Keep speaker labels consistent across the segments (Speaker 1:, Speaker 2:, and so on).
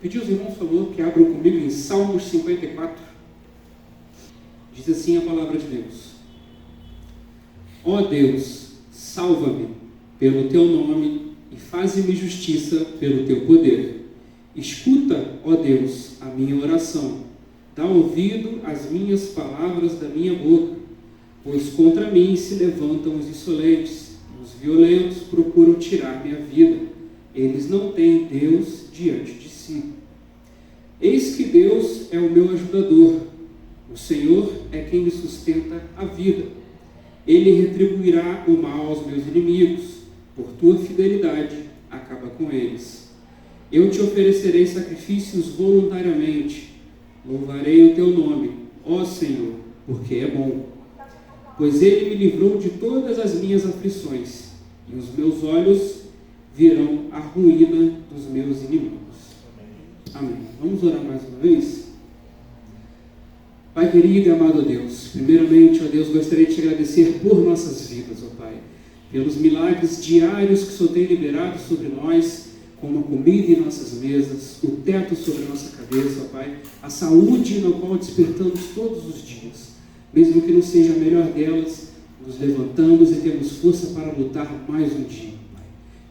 Speaker 1: Pedi aos irmãos, por favor, que abram comigo em Salmos 54. Diz assim a palavra de Deus: Ó Deus, salva-me pelo teu nome e faze-me justiça pelo teu poder. Escuta, ó Deus, a minha oração. Dá ouvido às minhas palavras da minha boca, pois contra mim se levantam os insolentes, e os violentos procuram tirar minha vida. Eles não têm Deus diante de si. Eis que Deus é o meu ajudador. O Senhor é quem me sustenta a vida. Ele retribuirá o mal aos meus inimigos. Por tua fidelidade, acaba com eles. Eu te oferecerei sacrifícios voluntariamente. Louvarei o teu nome, ó Senhor, porque é bom. Pois ele me livrou de todas as minhas aflições, e os meus olhos virão a ruína dos meus inimigos. Amém. Vamos orar mais uma vez? Pai querido e amado Deus, primeiramente, ó Deus, gostaria de te agradecer por nossas vidas, ó Pai, pelos milagres diários que o Senhor tem liberado sobre nós, como a comida em nossas mesas, o teto sobre a nossa cabeça, ó Pai, a saúde na qual despertamos todos os dias, mesmo que não seja a melhor delas, nos levantamos e temos força para lutar mais um dia, Pai.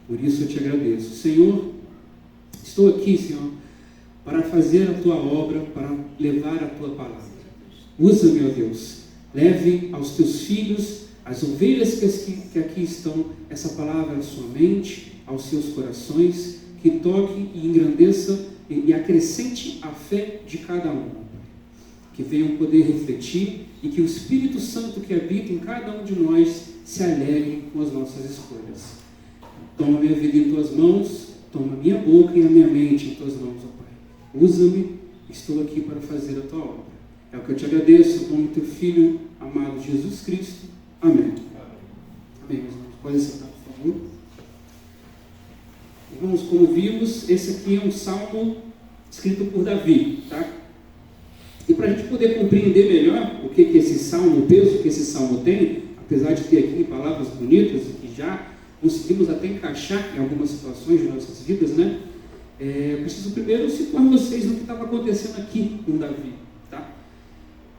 Speaker 1: Por isso eu te agradeço. Senhor, estou aqui, Senhor, para fazer a tua obra, para levar a tua palavra. Usa-me, ó Deus, leve aos teus filhos, as ovelhas que aqui estão, essa palavra à sua mente, aos seus corações, que toque e engrandeça e acrescente a fé de cada um, que venham poder refletir e que o Espírito Santo que habita em cada um de nós se alegre com as nossas escolhas. Toma minha vida em tuas mãos, toma minha boca e a minha mente em tuas mãos, ó Pai. Usa-me, estou aqui para fazer a tua obra. É o que eu te agradeço, no nome do teu Filho amado Jesus Cristo. Amém. Amém, meus irmãos. Pode sentar, por favor. Irmãos, como vimos, esse aqui é um salmo escrito por Davi, tá? E para a gente poder compreender melhor o que esse salmo, o peso que esse salmo tem, apesar de ter aqui palavras bonitas que já conseguimos até encaixar em algumas situações de nossas vidas, né? Eu preciso primeiro situar vocês no que estava acontecendo aqui com Davi, tá?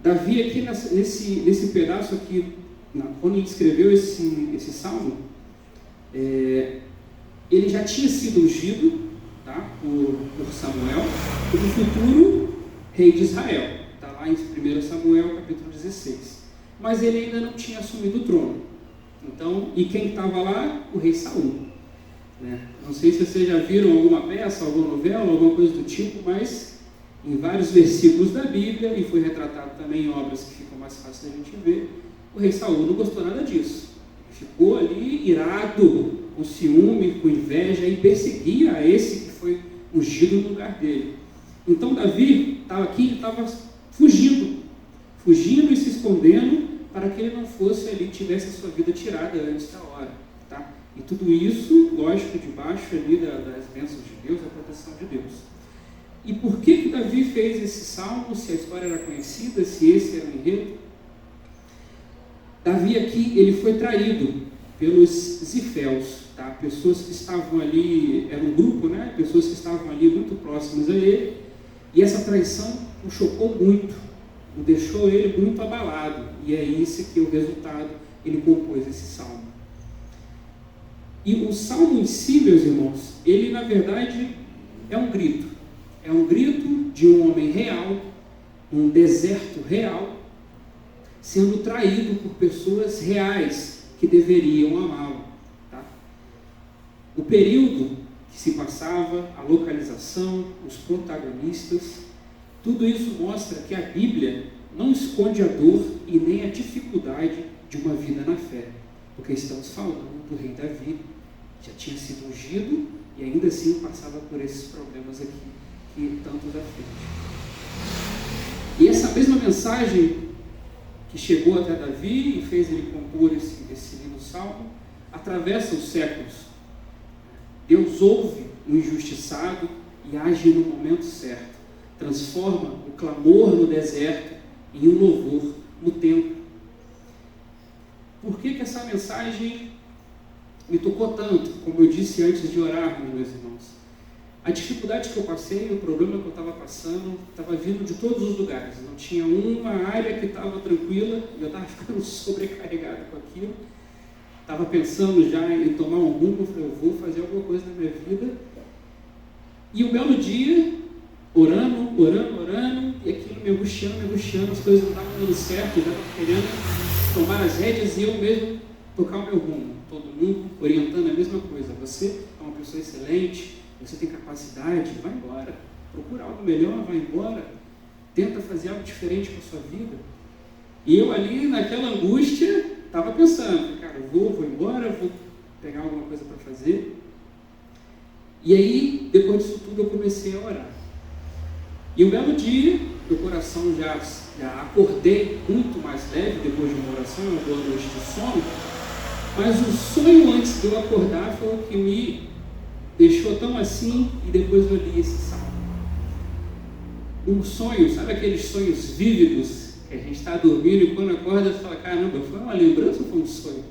Speaker 1: Davi aqui nesse pedaço aqui, quando ele escreveu esse salmo, ele já tinha sido ungido, tá, por Samuel, como futuro rei de Israel. Está lá em 1 Samuel, capítulo 16. Mas ele ainda não tinha assumido o trono. Então, e quem estava lá? O rei Saul. Né? Não sei se vocês já viram alguma peça, alguma novela, alguma coisa do tipo, mas em vários versículos da Bíblia, e foi retratado também em obras que ficam mais fáceis da gente ver, o rei Saul não gostou nada disso. Ficou ali irado, com ciúme, com inveja, e perseguia a esse que foi ungido no lugar dele. Então Davi estava aqui, ele estava fugindo e se escondendo para que ele não fosse ali, tivesse a sua vida tirada antes da hora. Tá? E tudo isso, lógico, debaixo ali das bênçãos de Deus, da proteção de Deus. E por que Davi fez esse salmo, se a história era conhecida, se esse era o enredo? Davi aqui, ele foi traído pelos ziféus, tá? Pessoas que estavam ali, era um grupo, né? Pessoas que estavam ali muito próximas a ele, e essa traição o chocou muito, o deixou ele muito abalado, e é esse que é o resultado, ele compôs esse salmo. E o salmo em si, meus irmãos, ele na verdade é um grito de um homem real, um deserto real, sendo traído por pessoas reais que deveriam amá-lo. Tá? O período que se passava, a localização, os protagonistas, tudo isso mostra que a Bíblia não esconde a dor e nem a dificuldade de uma vida na fé, porque estamos falando do rei Davi, já tinha sido ungido e ainda assim passava por esses problemas aqui que tantos afligem. E essa mesma mensagem que chegou até Davi e fez ele compor esse lindo salmo, atravessa os séculos. Deus ouve o injustiçado e age no momento certo, transforma o clamor no deserto em um louvor no templo. Por que essa mensagem me tocou tanto, como eu disse antes de orarmos, meus irmãos? A dificuldade que eu passei, o problema que eu estava passando, estava vindo de todos os lugares. Não tinha uma área que estava tranquila, e eu estava ficando sobrecarregado com aquilo. Estava pensando já em tomar um rumo, falei, eu vou fazer alguma coisa na minha vida. E um belo dia, orando, e aquilo me angustiando, as coisas não estavam dando certo, eu já estava querendo tomar as rédeas e eu mesmo tocar o meu rumo. Todo mundo orientando a mesma coisa. Você é uma pessoa excelente, você tem capacidade, vai embora. Procura algo melhor, vai embora. Tenta fazer algo diferente com a sua vida. E eu ali, naquela angústia, estava pensando, cara, eu vou embora, vou pegar alguma coisa para fazer. E aí, depois disso tudo, eu comecei a orar. E um belo dia, meu coração já acordei muito mais leve, depois de uma oração, uma boa noite de sono. Mas o sonho antes de eu acordar foi o que me deixou tão assim, e depois eu li esse salmo. Um sonho, sabe aqueles sonhos vívidos, que a gente está dormindo e quando acorda você fala, caramba, foi uma lembrança ou foi um sonho?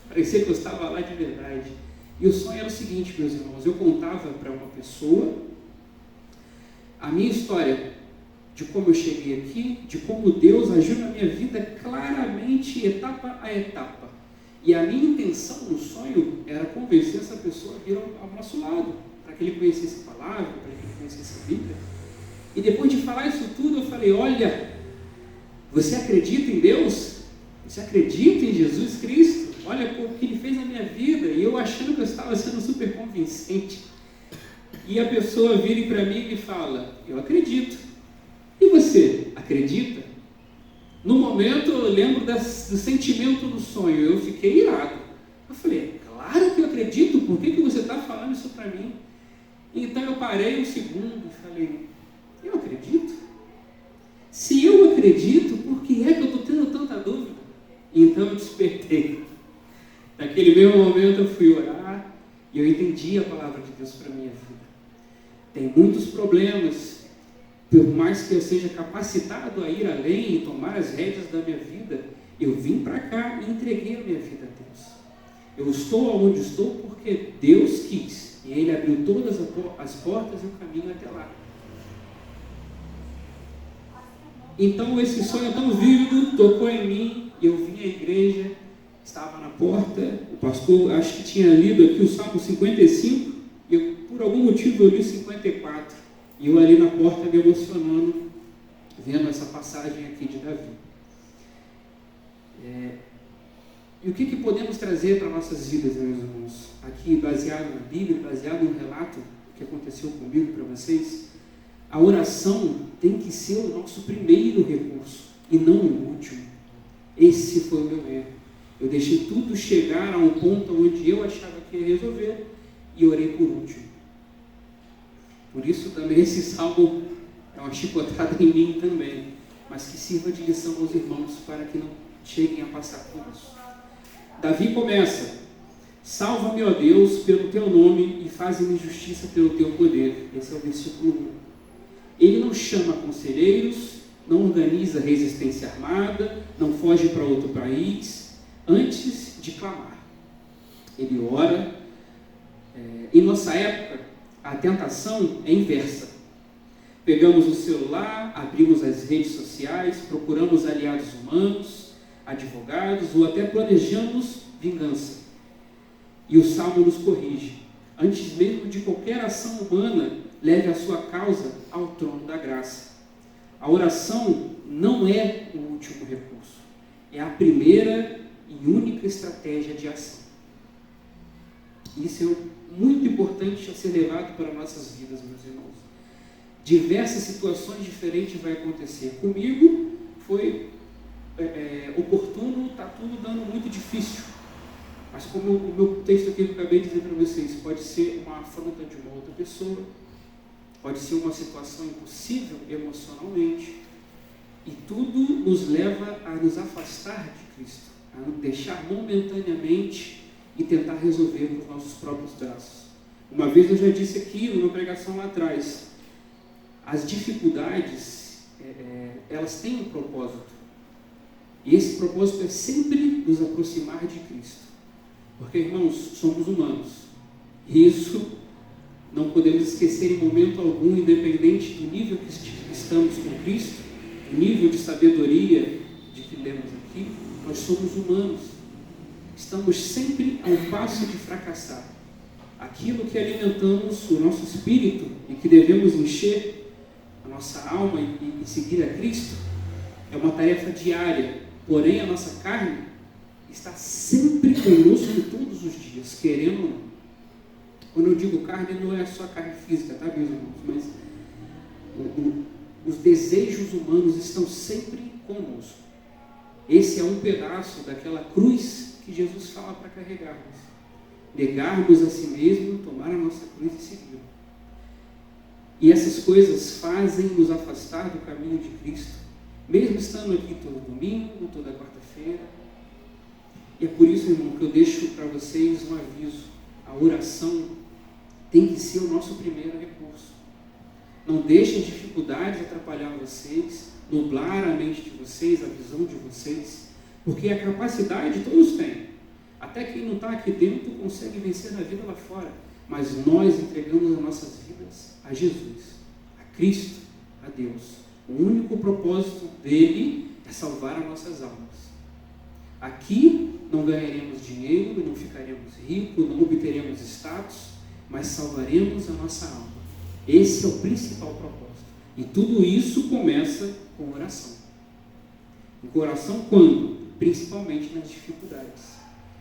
Speaker 1: Parecia que eu estava lá de verdade. E o sonho era o seguinte, meus irmãos, eu contava para uma pessoa a minha história, de como eu cheguei aqui, de como Deus agiu na minha vida claramente, etapa a etapa. E a minha intenção no sonho era convencer essa pessoa a vir ao nosso lado, para que ele conhecesse a palavra, para que ele conhecesse a Bíblia. E depois de falar isso tudo, eu falei, olha, você acredita em Deus? Você acredita em Jesus Cristo? Olha o que Ele fez na minha vida. E eu achando que eu estava sendo super convincente. E a pessoa vira para mim e fala, eu acredito. E você, acredita? No momento, eu lembro do sentimento do sonho. Eu fiquei irado. Eu falei, claro que eu acredito. Por que você está falando isso para mim? Então eu parei um segundo e falei, eu acredito? Se eu acredito, por que é que eu estou tendo tanta dúvida? Então eu despertei. Naquele mesmo momento eu fui orar e eu entendi a palavra de Deus para a minha vida. Tem muitos problemas, por mais que eu seja capacitado a ir além e tomar as rédeas da minha vida, eu vim para cá e entreguei a minha vida a Deus. Eu estou onde estou porque Deus quis e Ele abriu todas as portas e o caminho até lá. Então esse sonho tão vívido tocou em mim, eu vim à igreja, estava na porta, o pastor acho que tinha lido aqui o Salmo 55, e eu, por algum motivo eu li 54, e eu ali na porta me emocionando, vendo essa passagem aqui de Davi. E o que podemos trazer para nossas vidas, meus irmãos? Aqui baseado na Bíblia, baseado no relato que aconteceu comigo para vocês, a oração tem que ser o nosso primeiro recurso e não o último. Esse foi o meu erro. Eu deixei tudo chegar a um ponto onde eu achava que ia resolver e orei por último. Por isso também esse salmo é uma chicotada em mim também, mas que sirva de lição aos irmãos para que não cheguem a passar por isso. Davi começa, salva-me, ó Deus, pelo teu nome e faze-me justiça pelo teu poder. Esse é o versículo 1. Ele não chama conselheiros, não organiza resistência armada, não foge para outro país, antes de clamar. Ele ora. Em nossa época, a tentação é inversa. Pegamos o celular, abrimos as redes sociais, procuramos aliados humanos, advogados, ou até planejamos vingança. E o Salmo nos corrige. Antes mesmo de qualquer ação humana, leve a sua causa ao trono da graça. A oração não é o último recurso, é a primeira e única estratégia de ação. Isso é muito importante a ser levado para nossas vidas, meus irmãos. Diversas situações diferentes vai acontecer. Comigo foi oportuno, está tudo dando muito difícil. Mas como o meu texto aqui que eu acabei de dizer para vocês, pode ser uma afronta de uma outra pessoa, pode ser uma situação impossível emocionalmente, e tudo nos leva a nos afastar de Cristo, a nos deixar momentaneamente e tentar resolver com os nossos próprios braços. Uma vez eu já disse aqui, numa pregação lá atrás, as dificuldades, elas têm um propósito, e esse propósito é sempre nos aproximar de Cristo, porque, irmãos, somos humanos, e isso não podemos esquecer em momento algum, independente do nível que estamos com Cristo, o nível de sabedoria de que lemos aqui, nós somos humanos. Estamos sempre a um passo de fracassar. Aquilo que alimentamos o nosso espírito e que devemos encher a nossa alma e seguir a Cristo é uma tarefa diária, porém a nossa carne está sempre conosco todos os dias, querendo ou não. Quando eu digo carne, não é só carne física, tá, meus irmãos? Mas os desejos humanos estão sempre conosco. Esse é um pedaço daquela cruz que Jesus fala para carregarmos. Negarmos a si mesmo, tomar a nossa cruz e seguir. E essas coisas fazem nos afastar do caminho de Cristo, mesmo estando aqui todo domingo, toda quarta-feira. E é por isso, irmão, que eu deixo para vocês um aviso. A oração tem que ser o nosso primeiro recurso. Não deixem dificuldades atrapalhar vocês, nublar a mente de vocês, a visão de vocês, porque a capacidade todos têm. Até quem não está aqui dentro consegue vencer na vida lá fora. Mas nós entregamos as nossas vidas a Jesus, a Cristo, a Deus. O único propósito dele é salvar as nossas almas. Aqui não ganharemos dinheiro, não ficaremos ricos, não obteremos status, mas salvaremos a nossa alma. Esse é o principal propósito. E tudo isso começa com oração. Com oração quando? Principalmente nas dificuldades.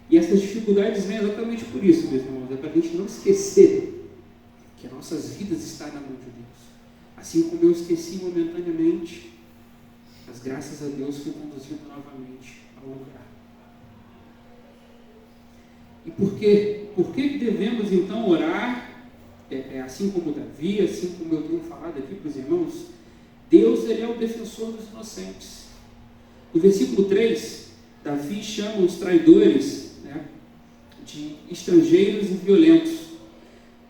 Speaker 1: E essas dificuldades vêm exatamente por isso, meus irmãos. É para a gente não esquecer que as nossas vidas estão na mão de Deus. Assim como eu esqueci momentaneamente, mas graças a Deus fui conduzido novamente ao lugar. E por quê? Por que devemos então orar? Assim como Davi, assim como eu tenho falado aqui para os irmãos, Deus ele é o defensor dos inocentes. No versículo 3, Davi chama os traidores de estrangeiros e violentos.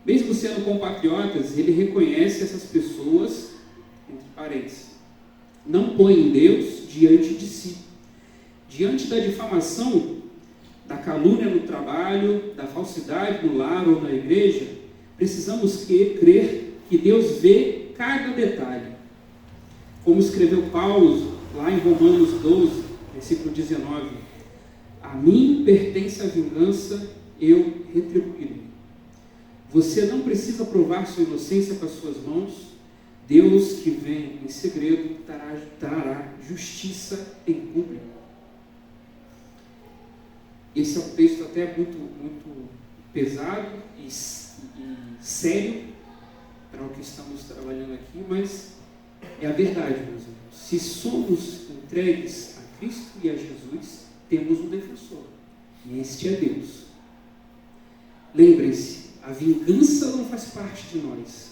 Speaker 1: Mesmo sendo compatriotas, ele reconhece essas pessoas, entre parênteses, não põem Deus diante de si. Diante da difamação, da calúnia no trabalho, da falsidade no lar ou na igreja, precisamos crer que Deus vê cada detalhe. Como escreveu Paulo lá em Romanos 12, versículo 19: a mim pertence a vingança, eu retribuirei. Você não precisa provar sua inocência com as suas mãos. Deus que vem em segredo trará justiça em público. Esse é um texto até muito pesado e sério para o que estamos trabalhando aqui, mas é a verdade, meus irmãos. Se somos entregues a Cristo e a Jesus, temos um defensor, e este é Deus. Lembrem-se, a vingança não faz parte de nós,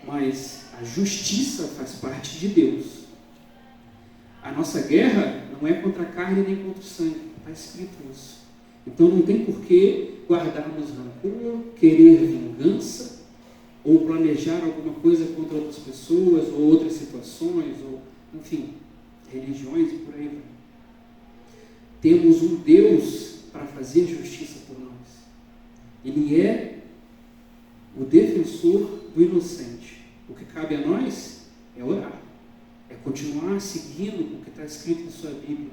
Speaker 1: mas a justiça faz parte de Deus. A nossa guerra não é contra a carne nem contra o sangue, está escrito isso. Então não tem por que guardarmos rancor, querer vingança, ou planejar alguma coisa contra outras pessoas, ou outras situações, ou, enfim, religiões e por aí vai. Temos um Deus para fazer justiça por nós. Ele é o defensor do inocente. O que cabe a nós é orar, é continuar seguindo o que está escrito em sua Bíblia,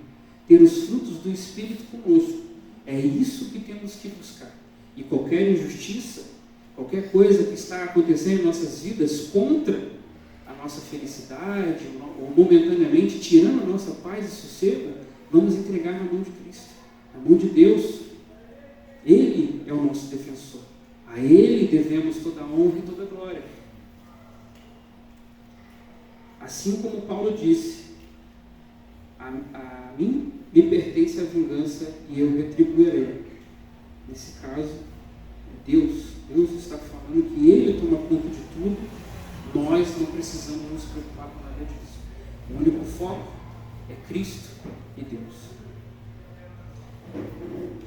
Speaker 1: ter os frutos do Espírito conosco. É isso que temos que buscar. E qualquer injustiça, qualquer coisa que está acontecendo em nossas vidas contra a nossa felicidade, ou momentaneamente tirando a nossa paz e sossego, vamos entregar na mão de Cristo, na mão de Deus. Ele é o nosso defensor. A Ele devemos toda a honra e toda a glória. Assim como Paulo disse, a mim me pertence a vingança e eu retribuirei. Nesse caso, é Deus. Deus está falando que Ele toma conta de tudo. Nós não precisamos nos preocupar com nada disso. O único foco é Cristo e Deus.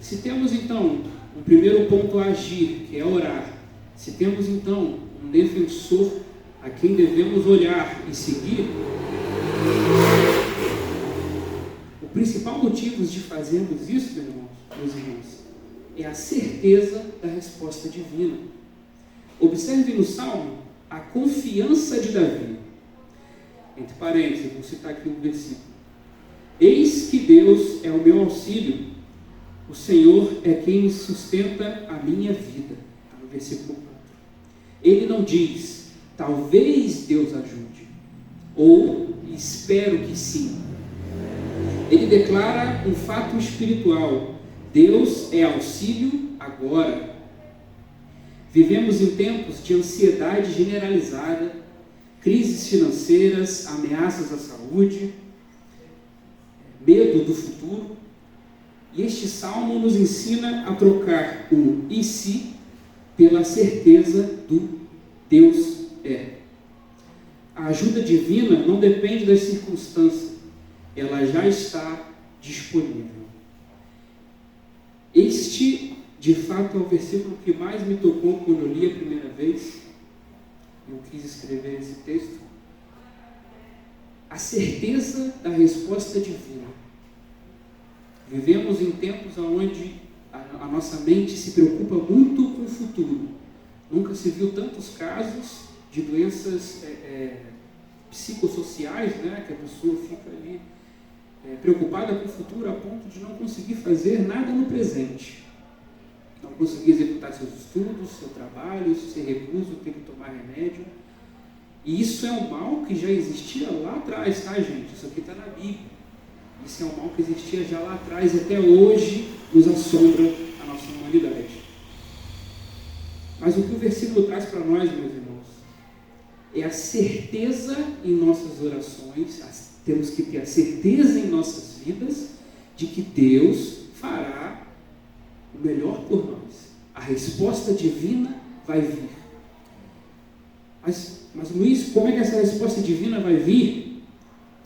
Speaker 1: Se temos então um primeiro ponto a agir, que é orar, se temos então um defensor a quem devemos olhar e seguir, o principal motivo de fazermos isso, meus irmãos, é a certeza da resposta divina. Observe no Salmo a confiança de Davi. Entre parênteses, vou citar aqui um versículo. Eis que Deus é o meu auxílio, o Senhor é quem me sustenta a minha vida. Está no versículo 4. Ele não diz, talvez Deus ajude, ou espero que sim. Ele declara um fato espiritual: Deus é auxílio agora. Vivemos em tempos de ansiedade generalizada, crises financeiras, ameaças à saúde, medo do futuro. E este salmo nos ensina a trocar o e se pela certeza do Deus é. A ajuda divina não depende das circunstâncias, ela já está disponível. Este, de fato, é o versículo que mais me tocou quando eu li a primeira vez. Eu quis escrever esse texto. A certeza da resposta divina. Vivemos em tempos onde a nossa mente se preocupa muito com o futuro. Nunca se viu tantos casos de doenças psicossociais, né, que a pessoa fica ali preocupada com o futuro a ponto de não conseguir fazer nada no presente. Não conseguir executar seus estudos, seu trabalho, se recusa, tem que tomar remédio. E isso é um mal que já existia lá atrás, tá, gente? Isso aqui está na Bíblia. Isso é um mal que existia já lá atrás e até hoje nos assombra a nossa humanidade. Mas o que o versículo traz para nós, meus irmãos, é a certeza em nossas orações. Temos que ter a certeza em nossas vidas de que Deus fará o melhor por nós. A resposta divina vai vir. Mas Luiz, como é que essa resposta divina vai vir?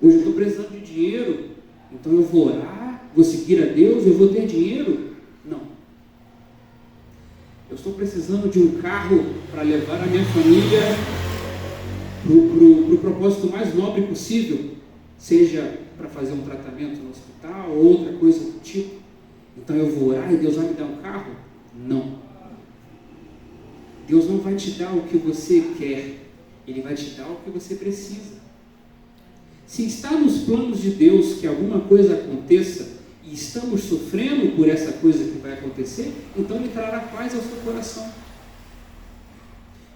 Speaker 1: Hoje eu estou precisando de dinheiro, então eu vou orar, vou seguir a Deus, eu vou ter dinheiro? Não. Eu estou precisando de um carro para levar a minha família para o propósito mais nobre possível, seja para fazer um tratamento no hospital ou outra coisa do tipo. Então eu vou orar e Deus vai me dar um carro? Não. Deus não vai te dar o que você quer, Ele vai te dar o que você precisa. Se está nos planos de Deus que alguma coisa aconteça e estamos sofrendo por essa coisa que vai acontecer, então Ele trará paz ao seu coração.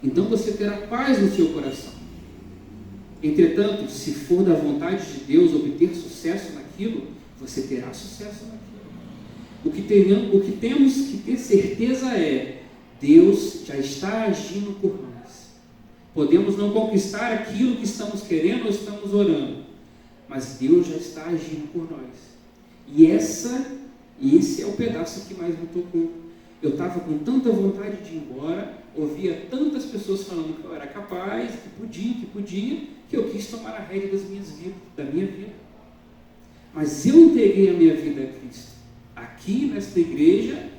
Speaker 1: Então você terá paz no seu coração. Entretanto, se for da vontade de Deus obter sucesso naquilo, você terá sucesso naquilo. O que temos que ter certeza é: Deus já está agindo por nós. Podemos não conquistar aquilo que estamos querendo ou estamos orando, mas Deus já está agindo por nós. E esse é o pedaço que mais me tocou. Eu estava com tanta vontade de ir embora, ouvia tantas pessoas falando que eu era capaz, que podia, que eu quis tomar a rédea da minha vida. Mas eu entreguei a minha vida a Cristo. Aqui, nesta igreja,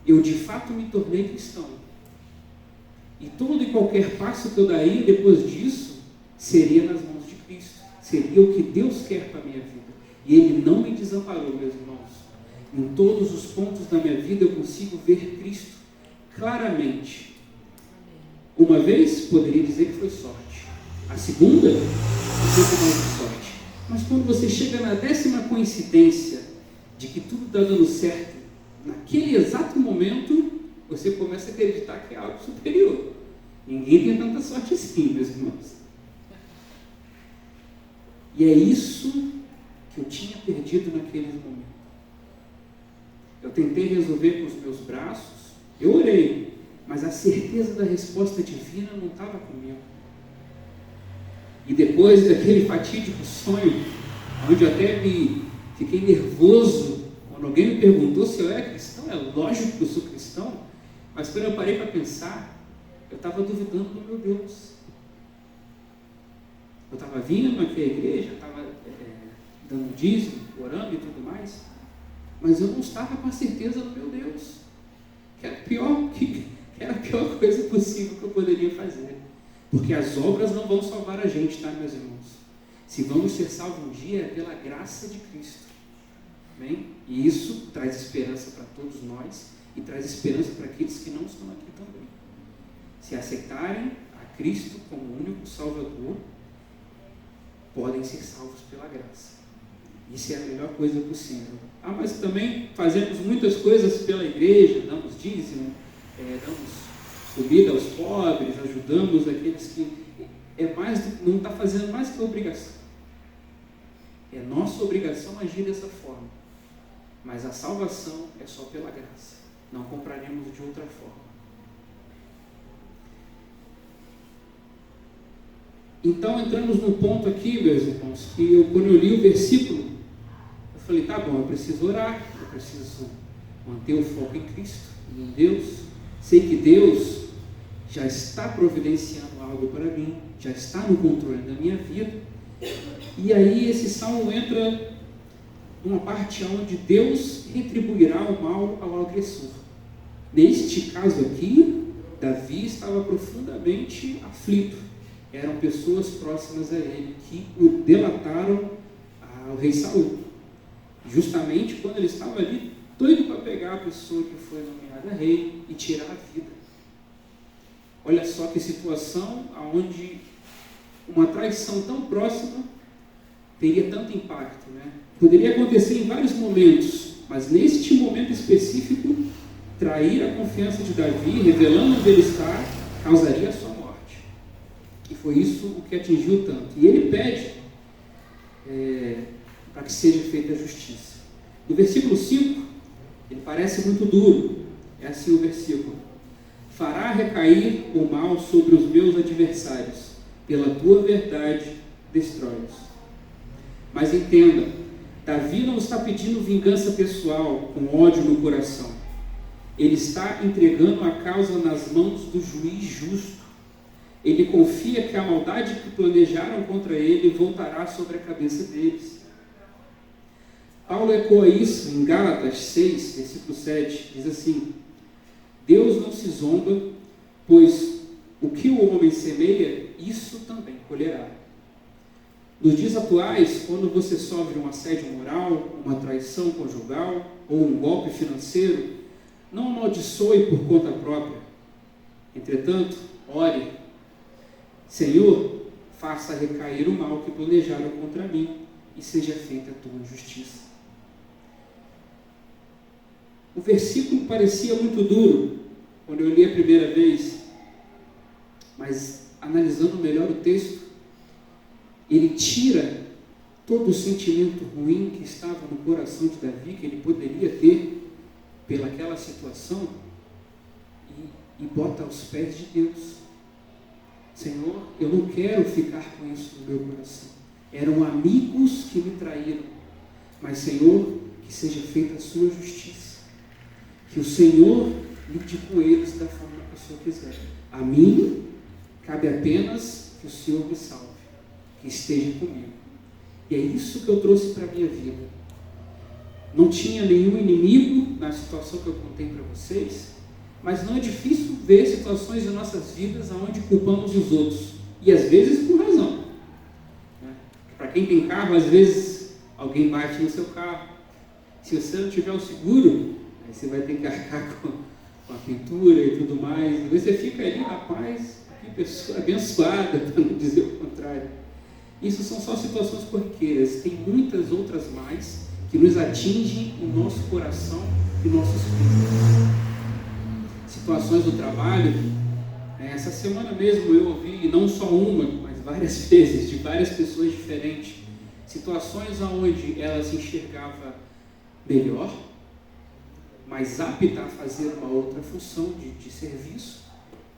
Speaker 1: eu de fato me tornei cristão. E todo e qualquer passo que eu daria depois disso, seria nas mãos de Cristo. Seria o que Deus quer para a minha vida. E Ele não me desamparou, meus irmãos. Em todos os pontos da minha vida eu consigo ver Cristo claramente. Uma vez, poderia dizer que foi sorte. A segunda, um pouco mais de sorte. Mas quando você chega na 10ª coincidência de que tudo está dando certo, naquele exato momento, você começa a acreditar que é algo superior. Ninguém tem tanta sorte assim, meus irmãos. E é isso que eu tinha perdido naquele momento. Eu tentei resolver com os meus braços, eu orei, mas a certeza da resposta divina não estava comigo. E depois daquele fatídico sonho, onde eu até fiquei nervoso, quando alguém me perguntou se eu era cristão, é lógico que eu sou cristão, mas quando eu parei para pensar, eu estava duvidando do meu Deus. Eu estava vindo aqui à igreja, estava dando dízimo, orando e tudo mais, mas eu não estava com a certeza do meu Deus, que era a pior coisa possível que eu poderia fazer. Porque as obras não vão salvar a gente, tá, meus irmãos? Se vamos ser salvos um dia, é pela graça de Cristo. Amém? E isso traz esperança para todos nós e traz esperança para aqueles que não estão aqui também. se aceitarem a Cristo como único Salvador, podem ser salvos pela graça. Isso é a melhor coisa possível. Mas também fazemos muitas coisas pela igreja, damos dízimo, damos comida aos pobres, ajudamos aqueles que... não está fazendo mais que a obrigação. É nossa obrigação agir dessa forma. Mas a salvação é só pela graça. Não compraremos de outra forma. Então entramos num ponto aqui, meus irmãos, que quando eu li o versículo, eu falei, tá bom, eu preciso orar, eu preciso manter o foco em Cristo, em Deus. Sei que Deus já está providenciando algo para mim, já está no controle da minha vida. E aí esse salmo entra numa parte onde Deus retribuirá o mal ao agressor. Neste caso aqui, Davi estava profundamente aflito. Eram pessoas próximas a ele que o delataram ao rei Saul. Justamente quando ele estava ali, doido para pegar a pessoa que foi nomeada rei e tirar a vida. Olha só que situação onde uma traição tão próxima teria tanto impacto, né? Poderia acontecer em vários momentos, mas neste momento específico, trair a confiança de Davi, revelando onde ele está, causaria a sua morte. E foi isso o que atingiu tanto. E ele pede para que seja feita a justiça. No versículo 5, ele parece muito duro. É assim o versículo: fará recair o mal sobre os meus adversários, pela tua verdade destrói-os. Mas entenda, Davi não está pedindo vingança pessoal, com ódio no coração. Ele está entregando a causa nas mãos do juiz justo. Ele confia que a maldade que planejaram contra ele voltará sobre a cabeça deles. Paulo ecoa isso em Gálatas 6, versículo 7, diz assim: Deus não se zomba, pois o que o homem semeia, isso também colherá. Nos dias atuais, quando você sofre um assédio moral, uma traição conjugal ou um golpe financeiro, não amaldiçoe por conta própria. Entretanto, ore: Senhor, faça recair o mal que planejaram contra mim e seja feita a tua justiça. O versículo parecia muito duro quando eu li a primeira vez, mas analisando melhor o texto, ele tira todo o sentimento ruim que estava no coração de Davi, que ele poderia ter pelaquela situação, e bota aos pés de Deus. Senhor, eu não quero ficar com isso no meu coração. Eram amigos que me traíram, mas Senhor, que seja feita a sua justiça. Que o Senhor lide com eles da forma que o Senhor quiser. A mim cabe apenas que o Senhor me salve, que esteja comigo. E é isso que eu trouxe para a minha vida. Não tinha nenhum inimigo na situação que eu contei para vocês, mas não é difícil ver situações em nossas vidas onde culpamos os outros, e às vezes por razão. Para quem tem carro, às vezes alguém bate no seu carro. Se você não tiver o seguro, aí você vai ter que arcar com a pintura e tudo mais, e você fica ali na paz, que pessoa abençoada, para não dizer o contrário. Isso são só situações corriqueiras, tem muitas outras mais que nos atingem o nosso coração e o nosso espírito. Situações do trabalho, essa semana mesmo eu ouvi, não só uma, mas várias vezes, de várias pessoas diferentes, situações onde ela se enxergava melhor, mais apta a fazer uma outra função de serviço,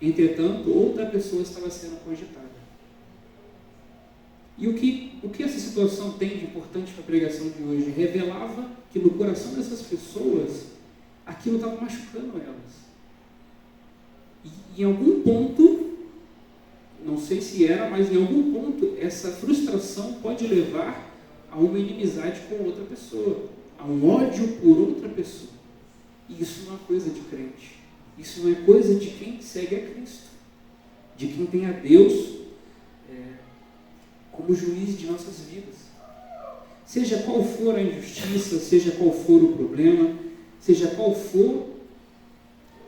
Speaker 1: entretanto, outra pessoa estava sendo cogitada. E o que essa situação tem de importante para a pregação de hoje? Revelava que no coração dessas pessoas, aquilo estava machucando elas. E em algum ponto, não sei se era, mas em algum ponto, essa frustração pode levar a uma inimizade com outra pessoa, a um ódio por outra pessoa. E isso não é coisa de crente. Isso não é coisa de quem segue a Cristo, de quem tem a Deus como juiz de nossas vidas. Seja qual for a injustiça, seja qual for o problema, seja qual for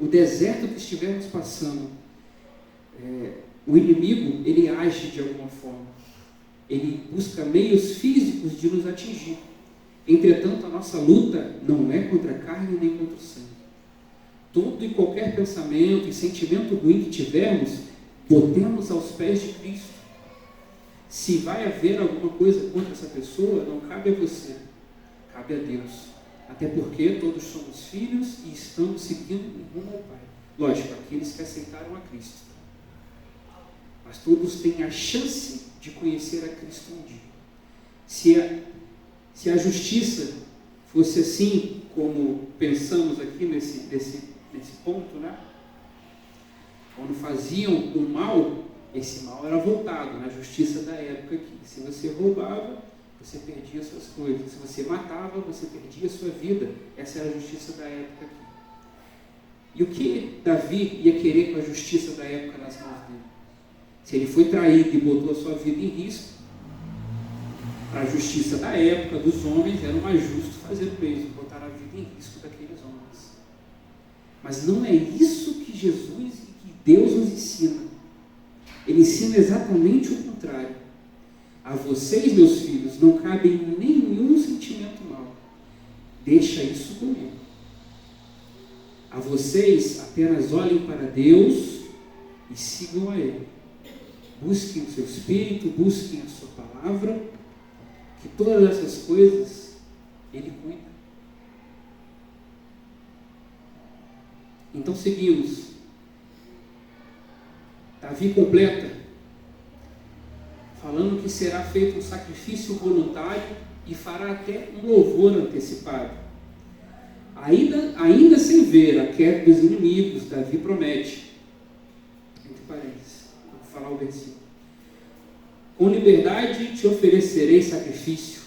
Speaker 1: o deserto que estivermos passando, o inimigo, ele age de alguma forma. Ele busca meios físicos de nos atingir. Entretanto, a nossa luta não é contra a carne nem contra o sangue. Todo e qualquer pensamento e sentimento ruim que tivermos, botemos aos pés de Cristo. Se vai haver alguma coisa contra essa pessoa, não cabe a você, cabe a Deus. Até porque todos somos filhos e estamos seguindo rumo ao Pai. Lógico, aqueles que aceitaram a Cristo. Mas todos têm a chance de conhecer a Cristo um dia. Se a justiça fosse assim, como pensamos aqui nesse ponto, né? Quando faziam o mal, esse mal era voltado na justiça da época aqui. Se você roubava, você perdia suas coisas. Se você matava, você perdia sua vida. Essa era a justiça da época aqui. E o que Davi ia querer com a justiça da época nas mãos dele? Se ele foi traído e botou a sua vida em risco, para a justiça da época dos homens era mais justo fazer o mesmo, botar a vida em risco daqueles homens. Mas não é isso que Jesus e que Deus nos ensina. Ele ensina exatamente o contrário. A vocês, meus filhos, não cabe nenhum sentimento mau. Deixa isso comigo. A vocês, apenas olhem para Deus e sigam a Ele. Busquem o seu Espírito, busquem a sua palavra, que todas essas coisas Ele cuida. Então seguimos. Davi completa, falando que será feito um sacrifício voluntário e fará até um louvor antecipado. Ainda sem ver a queda dos inimigos, Davi promete, entre parênteses, vou falar o versículo: com liberdade te oferecerei sacrifício,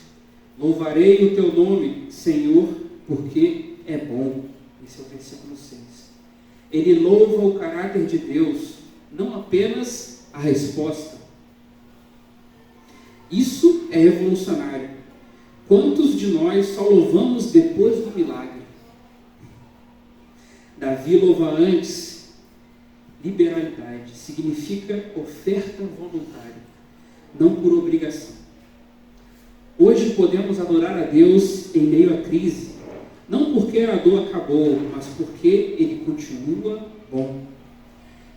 Speaker 1: louvarei o teu nome, Senhor, porque é bom. Esse é o versículo 6. Ele louva o caráter de Deus, não apenas a resposta. Isso é revolucionário. Quantos de nós só louvamos depois do milagre? Davi louva antes. Liberalidade significa oferta voluntária, não por obrigação. Hoje podemos adorar a Deus em meio à crise, não porque a dor acabou, mas porque Ele continua bom.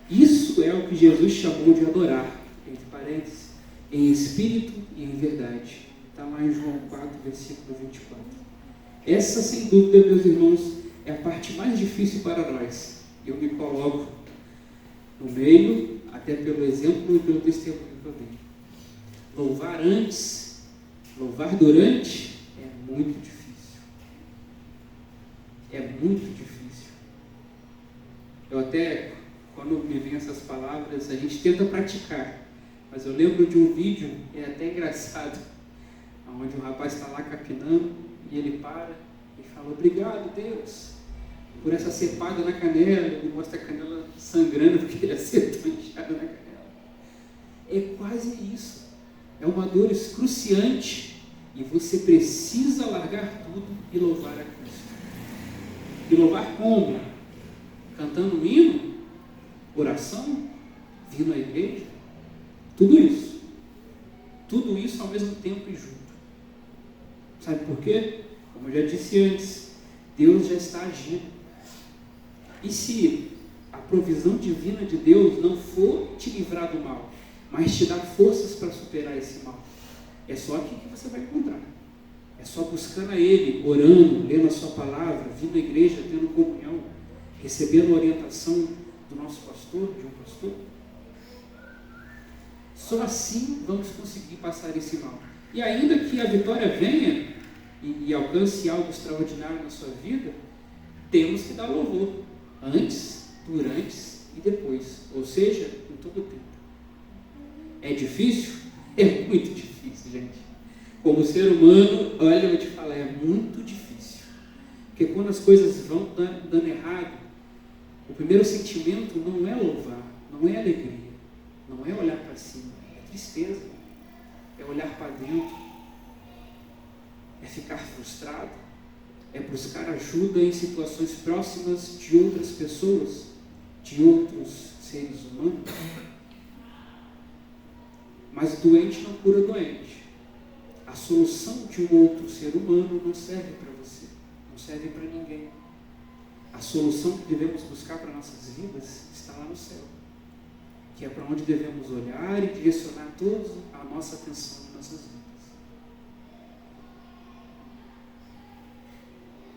Speaker 1: Isso é o que Jesus chamou de adorar, entre parênteses, em espírito e em verdade. Está lá em João 4, versículo 24. Essa, sem dúvida, meus irmãos, é a parte mais difícil para nós. Eu me coloco no meio, até pelo exemplo e pelo testemunho que eu dei. Louvar antes, louvar durante, é muito difícil. É muito difícil. Eu até, quando me vem essas palavras, a gente tenta praticar. Mas eu lembro de um vídeo, é até engraçado, onde um rapaz está lá capinando e ele para e fala: obrigado, Deus, por essa cepada na canela. Ele mostra a canela sangrando porque ele acertou inchada na canela. É quase isso. É uma dor excruciante e você precisa largar tudo e louvar a Cristo. E louvar como? Cantando um hino? Oração? Vindo à igreja? Tudo isso. Tudo isso ao mesmo tempo e junto. Sabe por quê? Como eu já disse antes, Deus já está agindo. E se a provisão divina de Deus não for te livrar do mal, mas te dar forças para superar esse mal, é só aqui que você vai encontrar. É só buscando a Ele, orando, lendo a sua palavra, vindo à igreja, tendo comunhão, recebendo a orientação do nosso pastor, de um pastor. Só assim vamos conseguir passar esse mal. E ainda que a vitória venha e alcance algo extraordinário na sua vida, temos que dar louvor, antes, durante e depois, ou seja, em todo o tempo. É difícil? É muito difícil, gente. Como ser humano, olha, eu vou te falar, é muito difícil. Porque quando as coisas vão dando errado, o primeiro sentimento não é louvar, não é alegria, não é olhar para cima, é tristeza, é olhar para dentro, é ficar frustrado, é buscar ajuda em situações próximas de outras pessoas, de outros seres humanos. doente não cura doente. A solução de um outro ser humano não serve para você, não serve para ninguém. A solução que devemos buscar para nossas vidas está lá no céu, que é para onde devemos olhar e direcionar toda a nossa atenção em nossas vidas.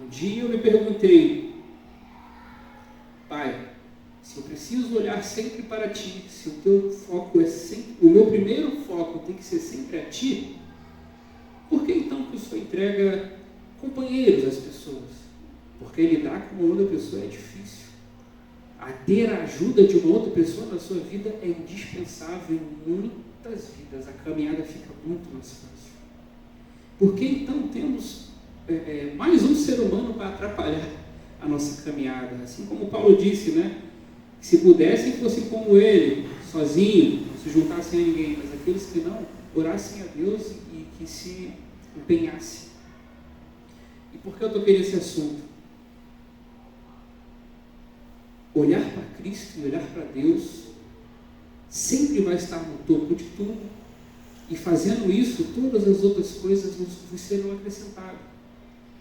Speaker 1: Um dia eu me perguntei: Pai, se eu preciso olhar sempre para Ti, se o Teu foco é sempre, o meu primeiro foco tem que ser sempre a Ti, por que então que o Senhor entrega companheiros às pessoas? Porque lidar com uma outra pessoa é difícil. A ter a ajuda de uma outra pessoa na sua vida é indispensável em muitas vidas. A caminhada fica muito mais fácil. Por que então temos mais um ser humano para atrapalhar a nossa caminhada? Assim como Paulo disse, né? Se pudessem, fossem como ele, sozinho, não se juntassem a ninguém, mas aqueles que não, orassem a Deus e que se empenhassem. E por que eu toquei nesse assunto? Olhar para Cristo e olhar para Deus sempre vai estar no topo de tudo, e fazendo isso, todas as outras coisas vos serão acrescentadas.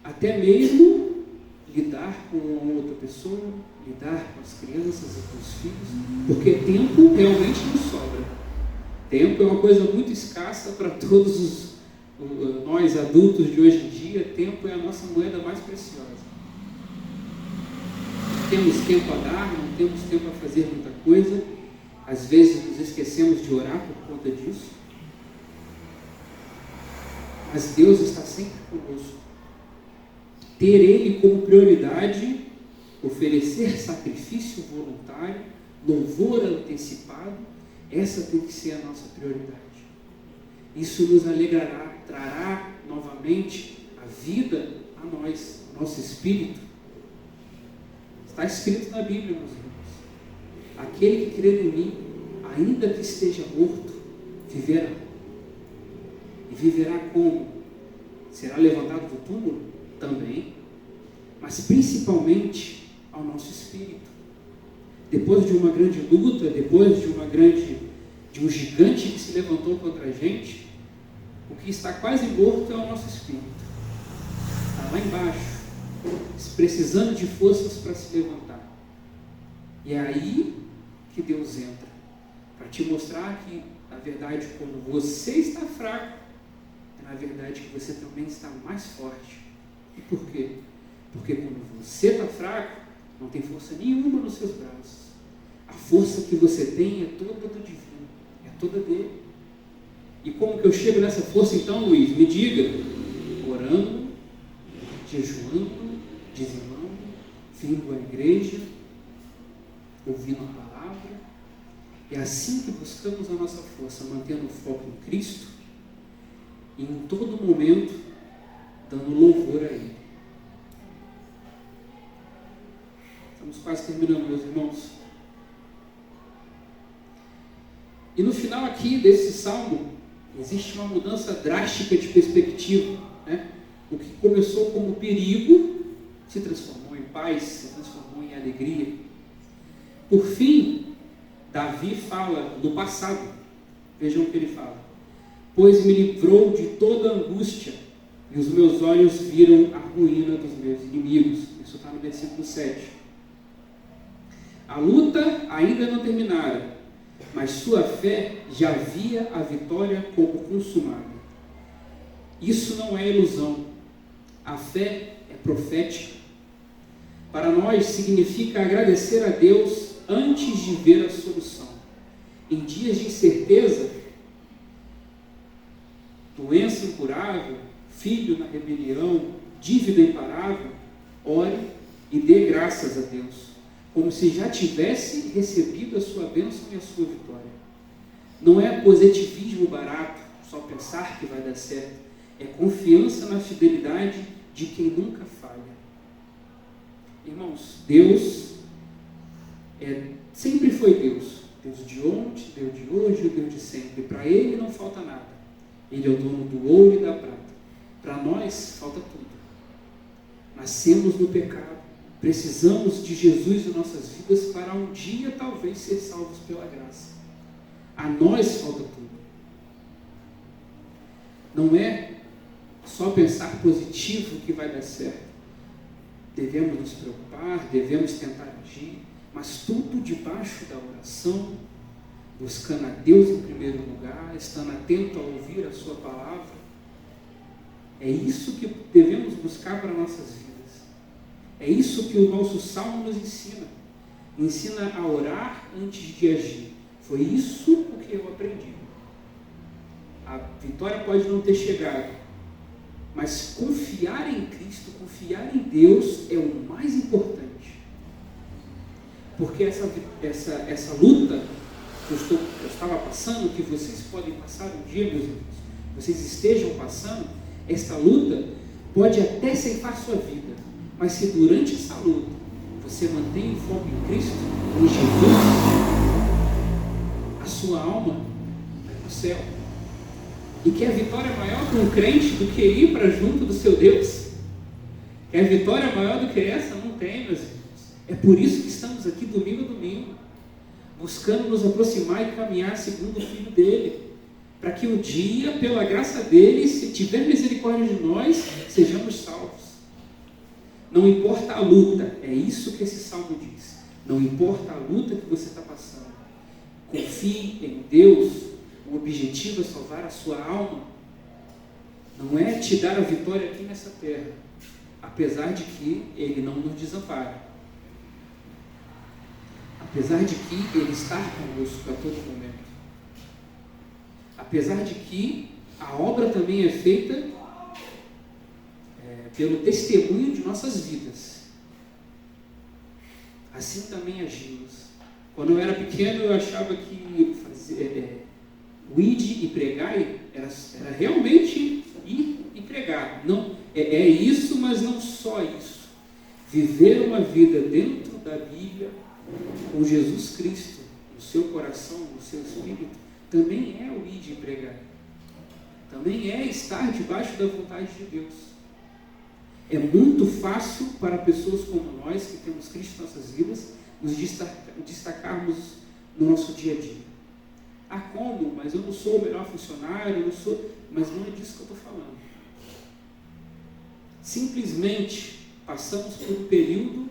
Speaker 1: Até mesmo lidar com uma outra pessoa, lidar com as crianças e com os filhos, porque tempo realmente nos sobra. Tempo é uma coisa muito escassa para todos nós adultos de hoje em dia. Tempo é a nossa moeda mais preciosa. Temos tempo a dar, não temos tempo a fazer muita coisa. Às vezes nos esquecemos de orar por conta disso. Mas Deus está sempre conosco. Ter Ele como prioridade, oferecer sacrifício voluntário, louvor antecipado, essa tem que ser a nossa prioridade. Isso nos alegrará, trará novamente a vida a nós, ao nosso espírito. Está escrito na Bíblia, meus irmãos: aquele que crer em mim, ainda que esteja morto, viverá. E viverá como? Será levantado do túmulo? Também. Mas principalmente ao nosso espírito. Depois de uma grande luta, depois de um gigante que se levantou contra a gente, o que está quase morto é o nosso espírito. Está lá embaixo, precisando de forças para se levantar. E é aí que Deus entra, para te mostrar que, na verdade, quando você está fraco, é na verdade que você também está mais forte. E por quê? Porque quando você está fraco, não tem força nenhuma nos seus braços. A força que você tem é toda do divino, é toda dele. E como que eu chego nessa força então, Luiz? Me diga. Orando, jejuando, dizimando, vindo à igreja, ouvindo a palavra. É assim que buscamos a nossa força, mantendo o foco em Cristo e em todo momento dando louvor a Ele. Estamos quase terminando, meus irmãos. E no final aqui desse salmo, existe uma mudança drástica de perspectiva, né? O que começou como perigo se transformou em paz, se transformou em alegria. Por fim, Davi fala do passado. Vejam o que ele fala: pois me livrou de toda angústia, e os meus olhos viram a ruína dos meus inimigos. Isso está no versículo 7. A luta ainda não terminara, mas sua fé já via a vitória como consumada. Isso não é ilusão. A fé é profética. Para nós significa agradecer a Deus antes de ver a solução. Em dias de incerteza, doença incurável, filho na rebelião, dívida imparável, ore e dê graças a Deus, como se já tivesse recebido a sua bênção e a sua vitória. Não é positivismo barato, só pensar que vai dar certo. É confiança na fidelidade de quem nunca falha. Irmãos, Deus sempre foi Deus. Deus de ontem, Deus de hoje, o Deus de sempre. Para Ele não falta nada. Ele é o dono do ouro e da prata. Para nós falta tudo. Nascemos no pecado. Precisamos de Jesus em nossas vidas para um dia talvez ser salvos pela graça. A nós falta tudo. Não é só pensar positivo que vai dar certo. Devemos nos preocupar, devemos tentar agir, mas tudo debaixo da oração, buscando a Deus em primeiro lugar, estando atento a ouvir a sua palavra. É isso que devemos buscar para nossas vidas. É isso que o nosso Salmo nos ensina. Ensina a orar antes de agir. Foi isso o que eu aprendi. A vitória pode não ter chegado, mas confiar em Cristo, confiar em Deus é o mais importante. Porque essa luta que eu estava passando, que vocês podem passar um dia, meus irmãos, vocês estejam passando, esta luta pode até ceifar sua vida, mas se durante essa luta você mantém o foco em Cristo, em Jesus, a sua alma vai para o céu. E que a vitória maior para um crente do que ir para junto do seu Deus? Que a vitória maior do que essa não tem, meus irmãos. É por isso que estamos aqui domingo a domingo, buscando nos aproximar e caminhar segundo o Filho dele, para que um dia, pela graça dele, se tiver misericórdia de nós, sejamos salvos. Não importa a luta, é isso que esse salmo diz. Não importa a luta que você está passando, confie em Deus. O objetivo é salvar a sua alma. Não é te dar a vitória aqui nessa terra, apesar de que Ele não nos desampara. Apesar de que Ele está conosco a todo momento. Apesar de que a obra também é feita pelo testemunho de nossas vidas. Assim também agimos. Quando eu era pequeno, eu achava que o ide e pregai era realmente ir e pregar. Não, é isso, mas não só isso. Viver uma vida dentro da Bíblia, com Jesus Cristo no seu coração, no seu espírito, também é o ide e pregar. Também é estar debaixo da vontade de Deus. É muito fácil para pessoas como nós, que temos Cristo em nossas vidas, nos destacarmos no nosso dia a dia. Ah, como? Mas eu não sou o melhor funcionário, mas não é disso que eu estou falando. Simplesmente passamos por um período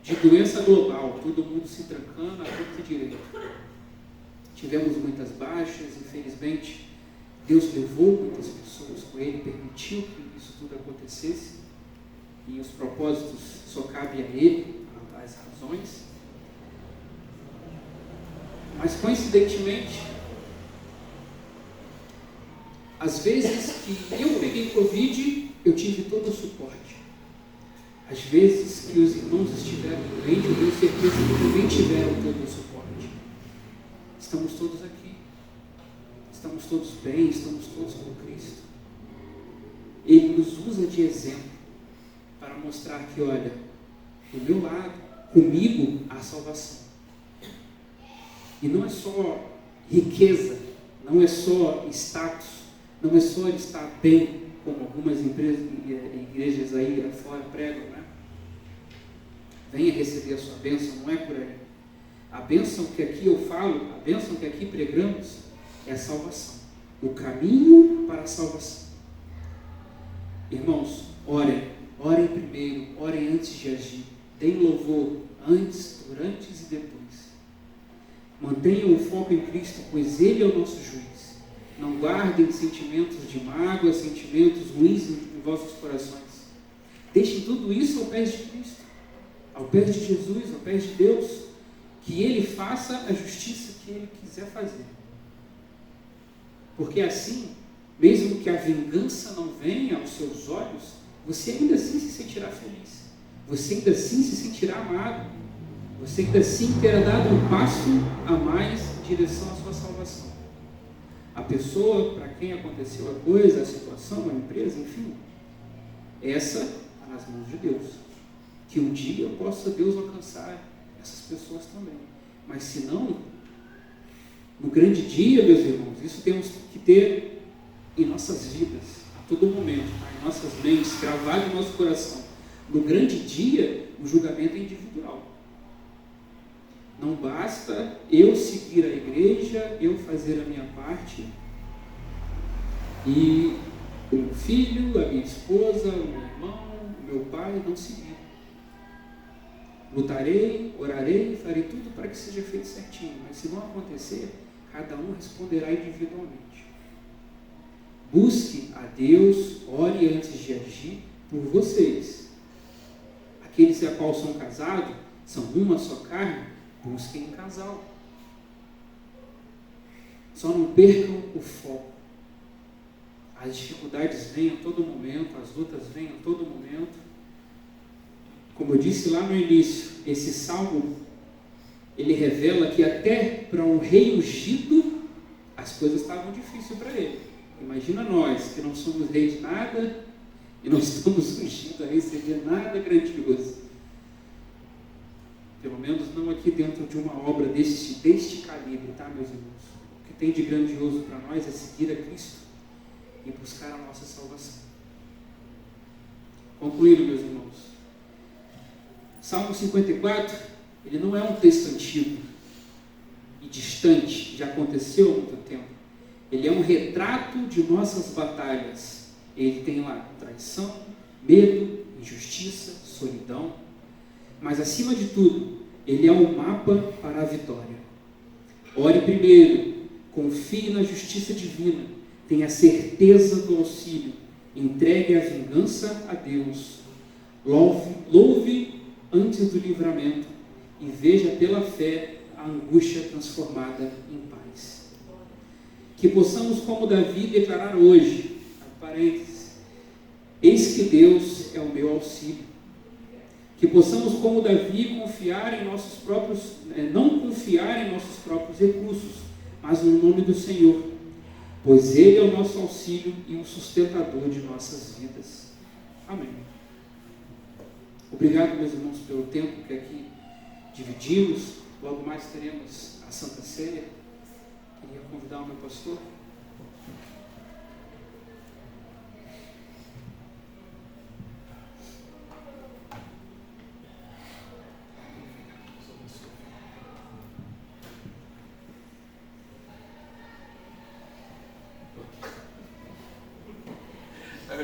Speaker 1: de doença global, todo mundo se trancando à torta e direita. Tivemos muitas baixas, infelizmente, Deus levou muitas pessoas com Ele, permitiu que isso tudo acontecesse, e os propósitos só cabem a Ele, as razões. Mas coincidentemente, às vezes que eu peguei Covid, eu tive todo o suporte. Às vezes que os irmãos estiveram doentes, eu tenho certeza que também tiveram todo o suporte. Estamos todos aqui. Estamos todos bem, estamos todos com Cristo. Ele nos usa de exemplo para mostrar que, olha, do meu lado, comigo, há salvação. E não é só riqueza, não é só status, não é só estar bem, como algumas igrejas aí fora pregam, né? Venha receber a sua bênção, não é por aí. A bênção que aqui eu falo, a bênção que aqui pregamos, é a salvação. O caminho para a salvação. Irmãos, orem primeiro, orem antes de agir. Deem louvor antes, durante e depois. Mantenham o foco em Cristo, pois Ele é o nosso juiz. Não guardem sentimentos de mágoa, sentimentos ruins em vossos corações. Deixem tudo isso ao pé de Cristo, ao pé de Jesus, ao pé de Deus, que Ele faça a justiça que Ele quiser fazer. Porque assim, mesmo que a vingança não venha aos seus olhos, você ainda assim se sentirá feliz. Você ainda assim se sentirá amado. Você ainda assim terá dado um passo a mais em direção à sua salvação. A pessoa para quem aconteceu a coisa, a situação, a empresa, enfim, essa está nas mãos de Deus. Que um dia possa Deus alcançar essas pessoas também. Mas se não, no grande dia, meus irmãos, isso temos que ter em nossas vidas, a todo momento, tá? Em nossas mentes, gravado em nosso coração. No grande dia, o julgamento é individual. Não basta eu seguir a igreja, eu fazer a minha parte e O meu filho, a minha esposa, o meu irmão, o meu pai não seguiram. Lutarei, orarei, farei tudo para que seja feito certinho, mas se não acontecer, cada um responderá individualmente. Busque a Deus, ore antes de agir por vocês. Aqueles a qual são casados, são uma só carne, busquem um casal. Só não percam o foco. As dificuldades vêm a todo momento, as lutas vêm a todo momento. Como eu disse lá no início, esse salmo, ele revela que até para um rei ungido, as coisas estavam difíceis para ele. Imagina nós, que não somos rei de nada, e não estamos ungidos a receber nada grandioso. Pelo menos não aqui dentro de uma obra deste calibre, tá, meus irmãos? O que tem de grandioso para nós é seguir a Cristo e buscar a nossa salvação. Concluindo, meus irmãos, Salmo 54, ele não é um texto antigo e distante, já aconteceu há muito tempo. Ele é um retrato de nossas batalhas. Ele tem lá traição, medo, injustiça, solidão, mas acima de tudo, ele é um mapa para a vitória. Ore primeiro, confie na justiça divina, tenha certeza do auxílio, entregue a vingança a Deus, louve antes do livramento e veja pela fé a angústia transformada em paz. Que possamos, como Davi, declarar hoje, parênteses, eis que Deus é o meu auxílio. Que possamos, como Davi, confiar em nossos próprios, não confiar em nossos próprios recursos, mas no nome do Senhor, pois Ele é o nosso auxílio e o sustentador de nossas vidas. Amém. Obrigado, meus irmãos, pelo tempo que aqui dividimos. Logo mais teremos a Santa Ceia. Queria convidar o meu pastor.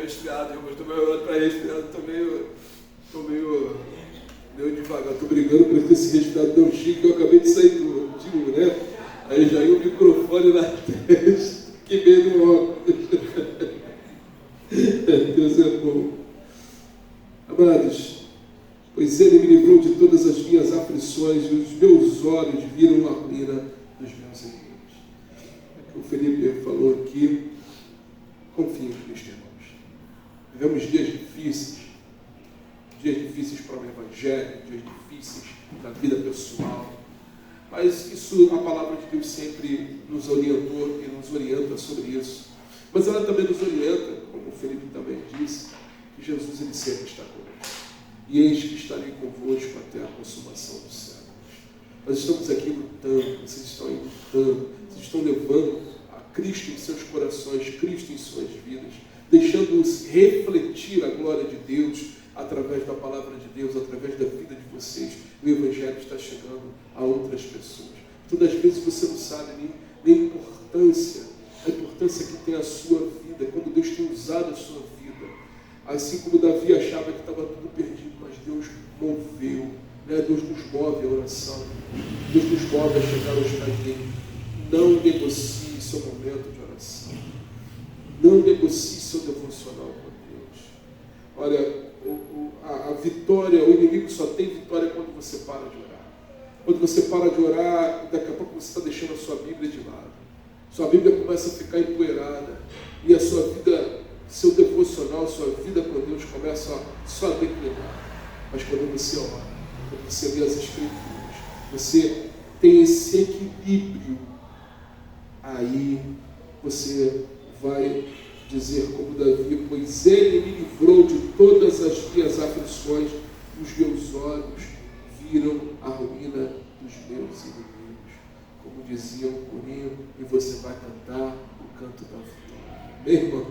Speaker 2: Resfriado, eu estou meio para resfriado, estou meio devagar, estou brigando por esse resfriado tão chique que eu acabei de sair do antigo, né? Aí já ia o microfone na testa, queimei no óculos. Deus é bom. Amados, pois Ele me livrou de todas as minhas aflições e os meus olhos viram a ruína dos meus inimigos. O Felipe falou aqui, confie em Cristo, irmãos. Vivemos dias difíceis para o Evangelho, dias difíceis da vida pessoal, mas isso, a palavra de Deus sempre nos orientou e nos orienta sobre isso. Mas ela também nos orienta, como o Felipe também disse, que Jesus ele sempre está conosco. E eis que estarei convosco até a consumação dos séculos. Nós estamos aqui lutando, vocês estão aí lutando, vocês estão levando a Cristo em seus corações, Cristo em suas vidas, deixando-os refletir a glória de Deus através da palavra de Deus, através da vida de vocês. O Evangelho está chegando a outras pessoas. Todas as vezes você não sabe nem a importância que tem a sua vida, como Deus tem usado a sua vida. Assim como Davi achava que estava tudo perdido, mas Deus moveu, né? Deus nos move a oração, Deus nos move a chegar aos pés dele. Não negocie seu momento de oração. Não negocie seu devocional com Deus. Olha, a vitória, o inimigo só tem vitória quando você para de orar. Quando você para de orar, daqui a pouco você está deixando a sua Bíblia de lado. Sua Bíblia começa a ficar empoeirada. E a sua vida, seu devocional, sua vida com Deus começa só a declinar. Mas quando você ora, quando você lê as Escrituras, você tem esse equilíbrio, aí você vai dizer como Davi, pois Ele me livrou de todas as minhas aflições, os meus olhos viram a ruína dos meus inimigos. Como dizia o corinho, e você vai cantar o canto da vitória. Bem, irmãos,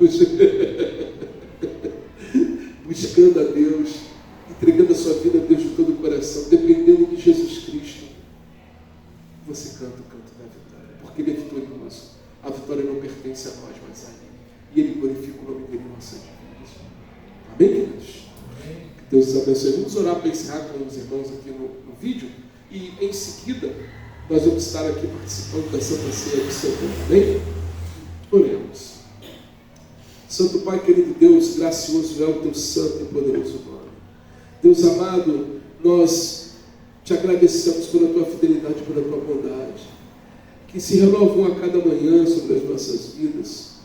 Speaker 2: buscando a Deus, entregando a sua vida a Deus de todo o coração, dependendo de Jesus Cristo, você canta o canto da vitória, porque Ele é vitorioso. A vitória não pertence a nós, mas a Ele. e Ele glorifica o nome dele em nossas vidas. Amém, queridos? Deus os abençoe. Vamos orar para encerrar com os irmãos aqui no vídeo, e em seguida nós vamos estar aqui participando da Santa Ceia do Senhor. Amém? Oremos. Santo Pai, querido Deus, gracioso é o teu santo e poderoso nome. Deus amado, nós te agradecemos pela tua fidelidade, pela tua bondade, que se renovam a cada manhã sobre as nossas vidas.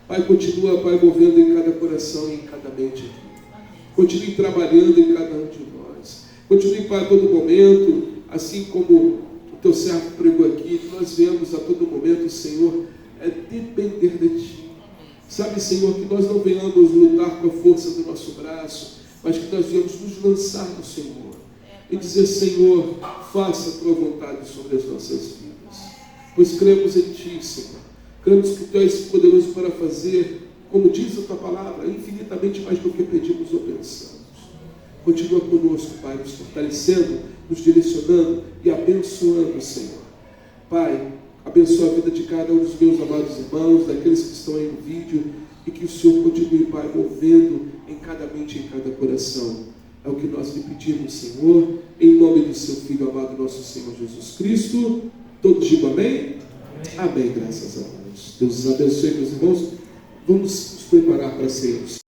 Speaker 2: Pai, continua, Pai, movendo em cada coração e em cada mente aqui. Continue trabalhando em cada um de nós. Continue, Pai, a todo momento, assim como o teu servo pregou aqui, que nós vemos a todo momento, Senhor, é depender de Ti. Sabe, Senhor, que nós não venhamos lutar com a força do nosso braço, mas que nós venhamos nos lançar no Senhor e dizer: Senhor, faça a Tua vontade sobre as nossas vidas. Pois cremos em Ti, Senhor. Cremos que Tu és poderoso para fazer, como diz a Tua palavra, infinitamente mais do que pedimos ou pensamos. Continua conosco, Pai, nos fortalecendo, nos direcionando e abençoando, Senhor. Pai, abençoa a vida de cada um dos meus amados irmãos, daqueles que estão aí no vídeo, e que o Senhor continue, Pai, movendo em cada mente e em cada coração. É o que nós lhe pedimos, Senhor, em nome do Seu Filho amado, nosso Senhor Jesus Cristo. Todos digam amém? Amém, graças a Deus. Deus os abençoe, meus irmãos. Vamos nos preparar para sermos.